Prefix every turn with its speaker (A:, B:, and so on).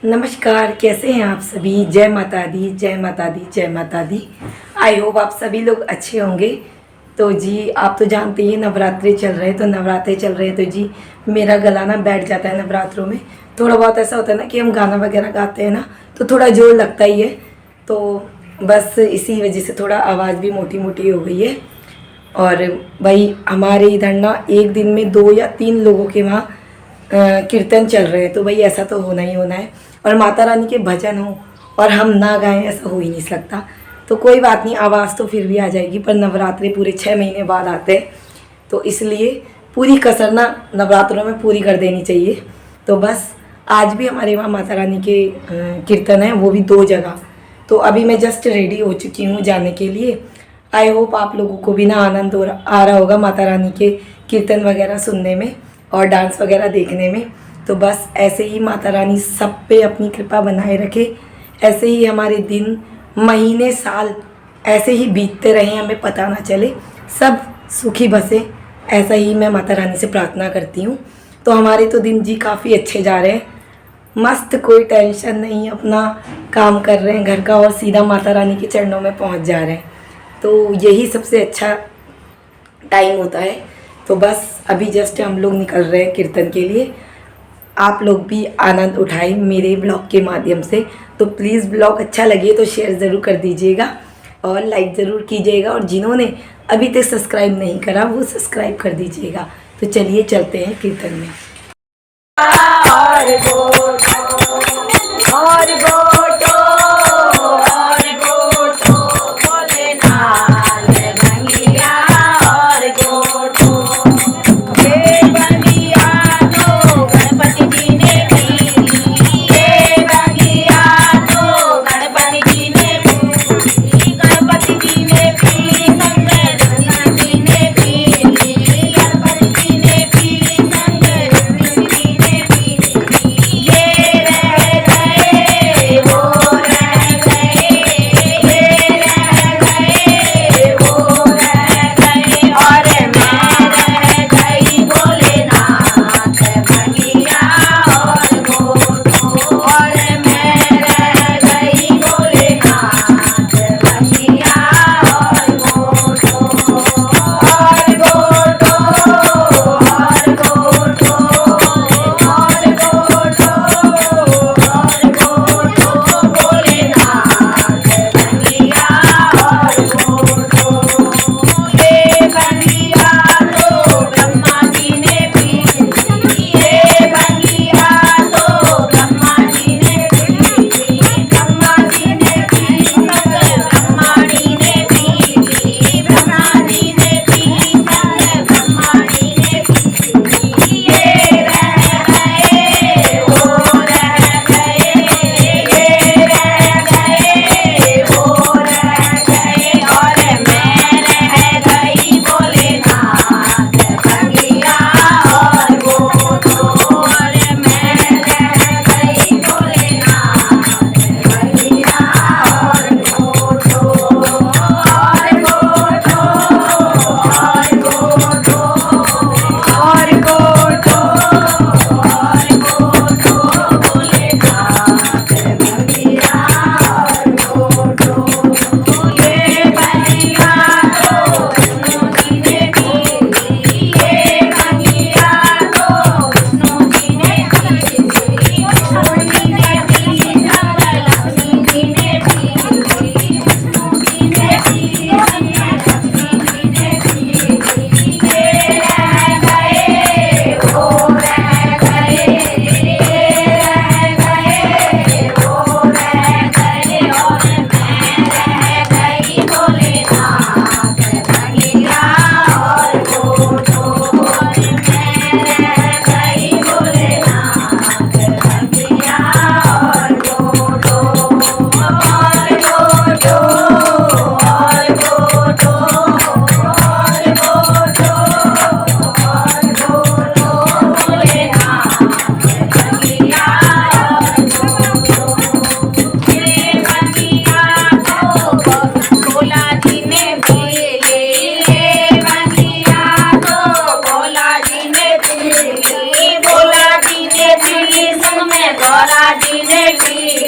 A: नमस्कार, कैसे हैं आप सभी। जय माता दी, जय माता दी, जय माता दी। आई होप आप सभी लोग अच्छे होंगे। तो जी आप तो जानते ही नवरात्रि चल रहे हैं, तो नवरात्रे चल रहे हैं तो जी मेरा गला ना बैठ जाता है नवरात्रों में। थोड़ा बहुत ऐसा होता है ना कि हम गाना वगैरह गाते हैं ना तो थोड़ा जोर लगता ही है। तो बस इसी वजह से थोड़ा आवाज़ भी मोटी मोटी हो गई है। और भाई हमारे इधर ना एक दिन में 2 या 3 लोगों के वहाँ कीर्तन चल रहे हैं, तो भाई ऐसा तो होना ही होना है। और माता रानी के भजन हो और हम ना गाएं ऐसा हो ही नहीं सकता। तो कोई बात नहीं, आवाज़ तो फिर भी आ जाएगी, पर नवरात्रि पूरे 6 महीने बाद आते हैं तो इसलिए पूरी कसर ना नवरात्रों में पूरी कर देनी चाहिए। तो बस आज भी हमारे वहाँ माता रानी के कीर्तन है, वो भी 2 जगह। तो अभी मैं जस्ट रेडी हो चुकी हूँ जाने के लिए। आई होप आप लोगों को भी ना आनंद आ रहा होगा माता रानी के कीर्तन वगैरह सुनने में और डांस वगैरह देखने में। तो बस ऐसे ही माता रानी सब पे अपनी कृपा बनाए रखे, ऐसे ही हमारे दिन महीने साल ऐसे ही बीतते रहे, हमें पता ना चले, सब सुखी बसे, ऐसा ही मैं माता रानी से प्रार्थना करती हूँ। तो हमारे तो दिन जी काफ़ी अच्छे जा रहे हैं, मस्त, कोई टेंशन नहीं, अपना काम कर रहे हैं घर का और सीधा माता रानी के चरणों में पहुँच जा रहे हैं। तो यही सबसे अच्छा टाइम होता है। तो बस अभी जस्ट हम लोग निकल रहे हैं कीर्तन के लिए। आप लोग भी आनंद उठाएं मेरे ब्लॉग के माध्यम से। तो प्लीज़ ब्लॉग अच्छा लगे तो शेयर ज़रूर कर दीजिएगा और लाइक ज़रूर कीजिएगा, और जिन्होंने अभी तक सब्सक्राइब नहीं करा वो सब्सक्राइब कर दीजिएगा। तो चलिए चलते हैं कीर्तन में।
B: भोला जी जय भीम